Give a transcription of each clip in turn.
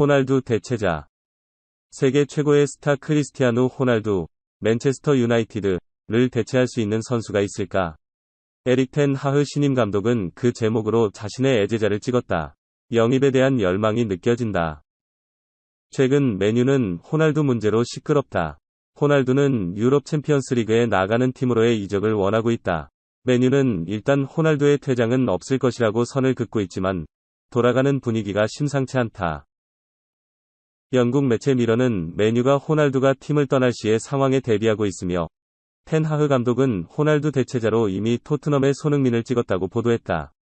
호날두 대체자. 세계 최고의 스타 크리스티아누 호날두, 맨체스터 유나이티드를 대체할 수 있는 선수가 있을까? 에릭 텐 하흐 신임 감독은 그 제목으로 자신의 애제자를 찍었다. 영입에 대한 열망이 느껴진다. 최근 맨유는 호날두 문제로 시끄럽다. 호날두는 유럽 챔피언스 리그에 나가는 팀으로의 이적을 원하고 있다. 맨유는 일단 호날두의 퇴장은 없을 것이라고 선을 긋고 있지만 돌아가는 분위기가 심상치 않다. 영국 매체 미러는 맨유가 호날두가 팀을 떠날 시의 상황에 대비하고 있으며 텐 하흐 감독은 호날두 대체자로 이미 토트넘의 손흥민을 찍었다고 보도했다.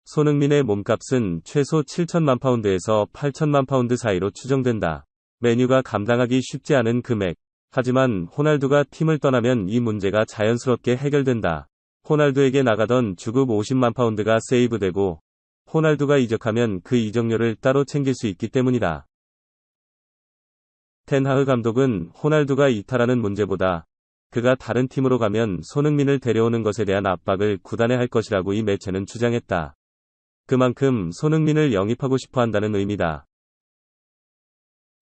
손흥민의 몸값은 최소 7천만 파운드에서 8천만 파운드 사이로 추정된다. 맨유가 감당하기 쉽지 않은 금액. 하지만 호날두가 팀을 떠나면 이 문제가 자연스럽게 해결된다. 호날두에게 나가던 주급 50만 파운드가 세이브되고 호날두가 이적하면 그 이적료를 따로 챙길 수 있기 때문이다. 텐 하흐 감독은 호날두가 이탈하는 문제보다 그가 다른 팀으로 가면 손흥민을 데려오는 것에 대한 압박을 구단에 할 것이라고 이 매체는 주장했다. 그만큼 손흥민을 영입하고 싶어 한다는 의미다.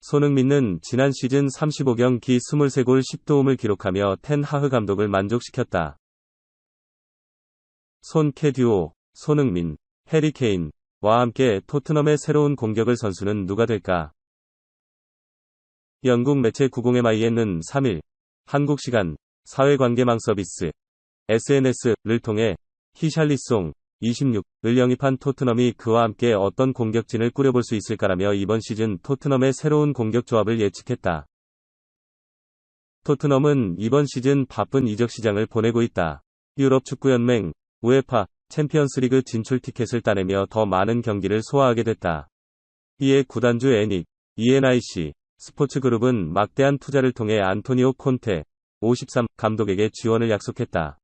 손흥민은 지난 시즌 35경기 23골 10도움을 기록하며 텐 하흐 감독을 만족시켰다. 손캐 듀오, 손흥민, 해리 케인과 함께 토트넘의 새로운 공격을 선수는 누가 될까? 영국 매체 90MIN은 3일 한국 시간 사회관계망 서비스 SNS를 통해 히샬리송 26을 영입한 토트넘이 그와 함께 어떤 공격진을 꾸려볼 수 있을까라며 이번 시즌 토트넘의 새로운 공격 조합을 예측했다. 토트넘은 이번 시즌 바쁜 이적 시장을 보내고 있다. 유럽 축구연맹, 우에파, 챔피언스리그 진출 티켓을 따내며 더 많은 경기를 소화하게 됐다. 이에 구단주 애닉, ENIC, 스포츠그룹은 막대한 투자를 통해 안토니오 콘테, 53 감독에게 지원을 약속했다.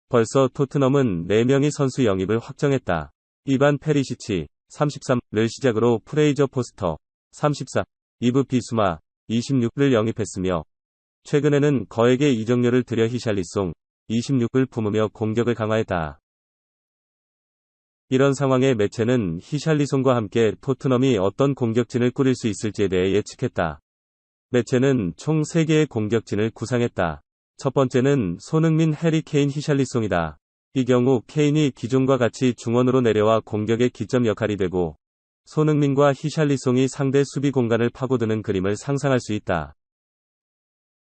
벌써 토트넘은 4명의 선수 영입을 확정했다. 이반 페리시치, 33를 시작으로 프레이저 포스터, 34, 이브 비수마, 26을 영입했으며 최근에는 거액의 이적료를 들여 히샬리송, 26을 품으며 공격을 강화했다. 이런 상황에 매체는 히샬리송과 함께 토트넘이 어떤 공격진을 꾸릴 수 있을지에 대해 예측했다. 매체는 총 3개의 공격진을 구상했다. 첫 번째는 손흥민, 해리 케인, 히샬리송이다. 이 경우 케인이 기존과 같이 중원으로 내려와 공격의 기점 역할이 되고 손흥민과 히샬리송이 상대 수비 공간을 파고드는 그림을 상상할 수 있다.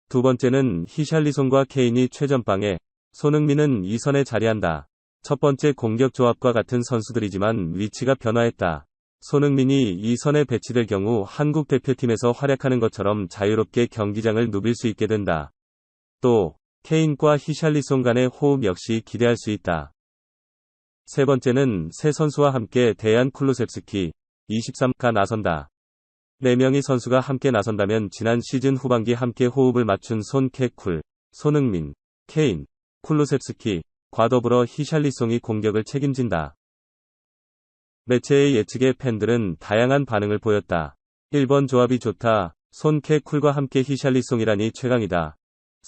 두 번째는 히샬리송과 케인이 최전방에 손흥민은 2선에 자리한다. 첫 번째 공격 조합과 같은 선수들이지만 위치가 변화했다. 손흥민이 2선에 배치될 경우 한국 대표팀에서 활약하는 것처럼 자유롭게 경기장을 누빌 수 있게 된다. 또 케인과 히샬리송 간의 호흡 역시 기대할 수 있다. 세 번째는 새 선수와 함께 데얀 쿨루셉스키 23가 나선다. 4명의 선수가 함께 나선다면 지난 시즌 후반기 함께 호흡을 맞춘 손캐 쿨, 손흥민, 케인, 쿨루셉스키과 더불어 히샬리송이 공격을 책임진다. 매체의 예측에 팬들은 다양한 반응을 보였다. 1번 조합이 좋다. 손캐 쿨과 함께 히샬리송이라니 최강이다.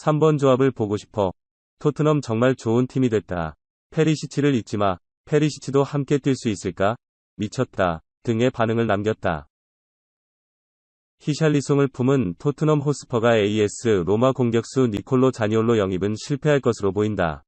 3번 조합을 보고 싶어. 토트넘 정말 좋은 팀이 됐다. 페리시치를 잊지마. 페리시치도 함께 뛸 수 있을까? 미쳤다. 등의 반응을 남겼다. 히샬리송을 품은 토트넘 호스퍼가 AS 로마 공격수 니콜로 자니올로 영입은 실패할 것으로 보인다.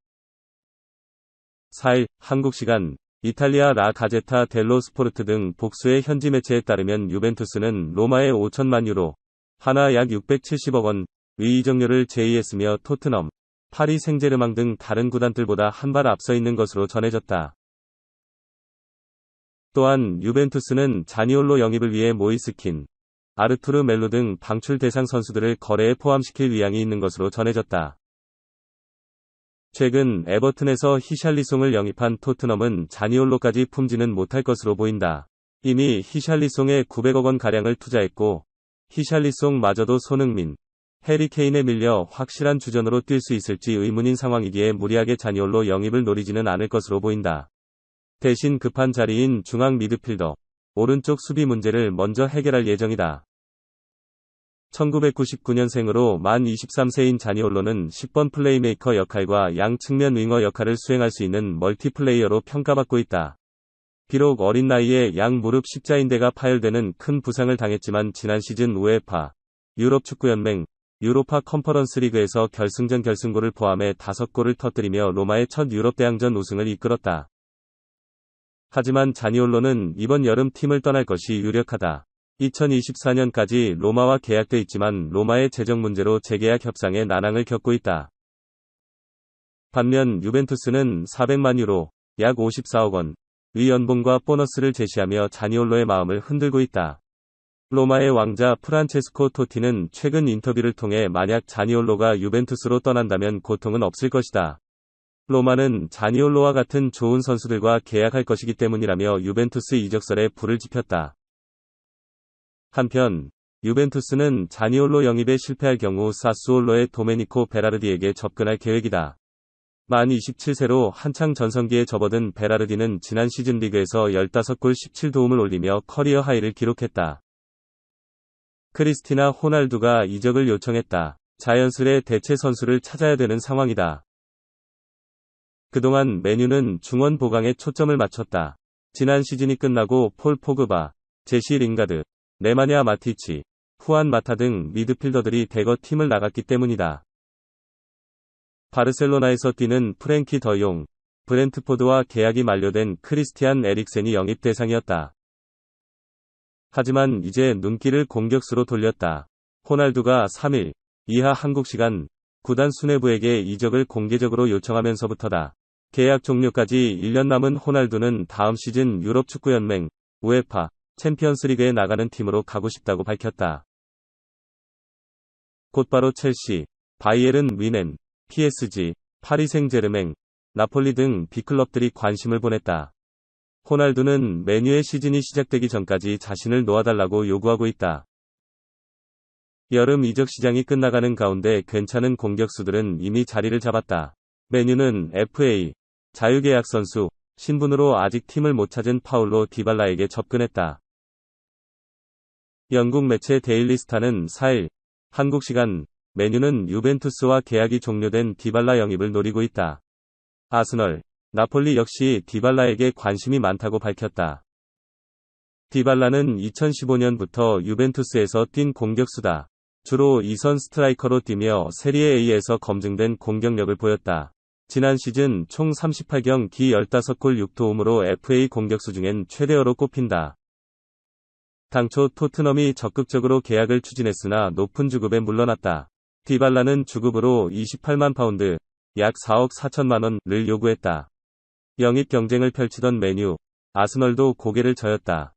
4일 한국 시간 이탈리아 라 가제타 델로 스포르트 등 복수의 현지 매체에 따르면 유벤투스는 로마에 5천만 유로, 하나 약 670억 원, 의 이적료를 제의했으며 토트넘, 파리 생제르맹 등 다른 구단들보다 한 발 앞서 있는 것으로 전해졌다. 또한 유벤투스는 자니올로 영입을 위해 모이스킨, 아르투르 멜로 등 방출 대상 선수들을 거래에 포함시킬 의향이 있는 것으로 전해졌다. 최근 에버튼에서 히샬리송을 영입한 토트넘은 자니올로까지 품지는 못할 것으로 보인다. 이미 히샬리송에 900억 원가량을 투자했고 히샬리송마저도 손흥민, 해리 케인에 밀려 확실한 주전으로 뛸 수 있을지 의문인 상황이기에 무리하게 자니올로 영입을 노리지는 않을 것으로 보인다. 대신 급한 자리인 중앙 미드필더, 오른쪽 수비 문제를 먼저 해결할 예정이다. 1999년생으로 만 23세인 자니올로는 10번 플레이메이커 역할과 양 측면 윙어 역할을 수행할 수 있는 멀티플레이어로 평가받고 있다. 비록 어린 나이에 양 무릎 십자인대가 파열되는 큰 부상을 당했지만 지난 시즌 우에파 유럽 축구연맹 유로파 컨퍼런스 리그에서 결승전 결승골을 포함해 5골을 터뜨리며 로마의 첫 유럽 대항전 우승을 이끌었다. 하지만 자니올로는 이번 여름 팀을 떠날 것이 유력하다. 2024년까지 로마와 계약돼 있지만 로마의 재정 문제로 재계약 협상에 난항을 겪고 있다. 반면 유벤투스는 400만 유로, 약 54억 원의 연봉과 보너스를 제시하며 자니올로의 마음을 흔들고 있다. 로마의 왕자 프란체스코 토티는 최근 인터뷰를 통해 만약 자니올로가 유벤투스로 떠난다면 고통은 없을 것이다. 로마는 자니올로와 같은 좋은 선수들과 계약할 것이기 때문이라며 유벤투스 이적설에 불을 지폈다. 한편 유벤투스는 자니올로 영입에 실패할 경우 사스올로의 도메니코 베라르디에게 접근할 계획이다. 만 27세로 한창 전성기에 접어든 베라르디는 지난 시즌 리그에서 15골 17도움을 올리며 커리어 하이를 기록했다. 크리스티나 호날두가 이적을 요청했다. 자연스레 대체 선수를 찾아야 되는 상황이다. 그동안 메뉴는 중원 보강에 초점을 맞췄다. 지난 시즌이 끝나고 폴 포그바, 제시 링가드, 네마냐 마티치, 후안 마타 등 미드필더들이 대거 팀을 나갔기 때문이다. 바르셀로나에서 뛰는 프랭키 더용, 브렌트포드와 계약이 만료된 크리스티안 에릭센이 영입 대상이었다. 하지만 이제 눈길을 공격수로 돌렸다. 호날두가 3일 이하 한국 시간 구단 수뇌부에게 이적을 공개적으로 요청하면서부터다. 계약 종료까지 1년 남은 호날두는 다음 시즌 유럽 축구연맹 우에파 챔피언스리그에 나가는 팀으로 가고 싶다고 밝혔다. 곧바로 첼시, 바이에른 뮌헨, PSG, 파리 생제르맹, 나폴리 등 빅클럽들이 관심을 보냈다. 호날두는 메뉴의 시즌이 시작되기 전까지 자신을 놓아달라고 요구하고 있다. 여름 이적 시장이 끝나가는 가운데 괜찮은 공격수들은 이미 자리를 잡았다. 메뉴는 FA, 자유계약 선수, 신분으로 아직 팀을 못 찾은 파울로 디발라에게 접근했다. 영국 매체 데일리 스타는 4일, 한국 시간, 메뉴는 유벤투스와 계약이 종료된 디발라 영입을 노리고 있다. 아스널, 나폴리 역시 디발라에게 관심이 많다고 밝혔다. 디발라는 2015년부터 유벤투스에서 뛴 공격수다. 주로 2선 스트라이커로 뛰며 세리에 A에서 검증된 공격력을 보였다. 지난 시즌 총 38경기 15골 6도움으로 FA 공격수 중엔 최대어로 꼽힌다. 당초 토트넘이 적극적으로 계약을 추진했으나 높은 주급에 물러났다. 디발라는 주급으로 28만 파운드, 약 4억 4천만 원을 요구했다. 영입 경쟁을 펼치던 메뉴, 아스널도 고개를 저었다.